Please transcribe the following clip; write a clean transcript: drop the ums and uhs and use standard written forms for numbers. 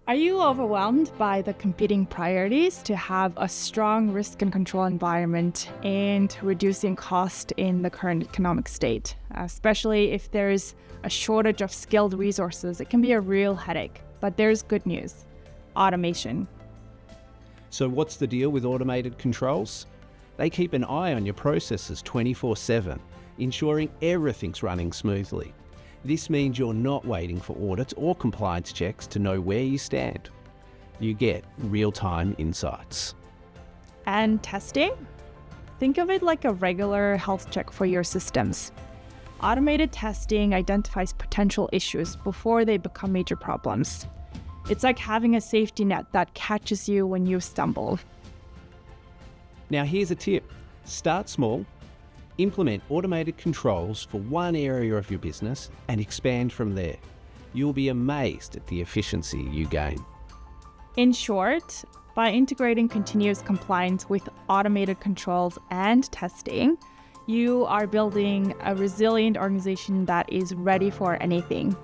Are you overwhelmed by the competing priorities to have a strong risk and control environment and reducing cost in the current economic state? Especially if there's a shortage of skilled resources, it can be a real headache. But there's good news: automation. So what's the deal with automated controls? They keep an eye on your processes 24/7, ensuring everything's running smoothly. This means you're not waiting for audits or compliance checks to know where you stand. You get real-time insights. And testing? Think of it like a regular health check for your systems. Automated testing identifies potential issues before they become major problems. It's like having a safety net that catches you when you stumble. Now here's a tip. Start small, implement automated controls for one area of your business and expand from there. You'll be amazed at the efficiency you gain. In short, by integrating continuous compliance with automated controls and testing, you are building a resilient organization that is ready for anything.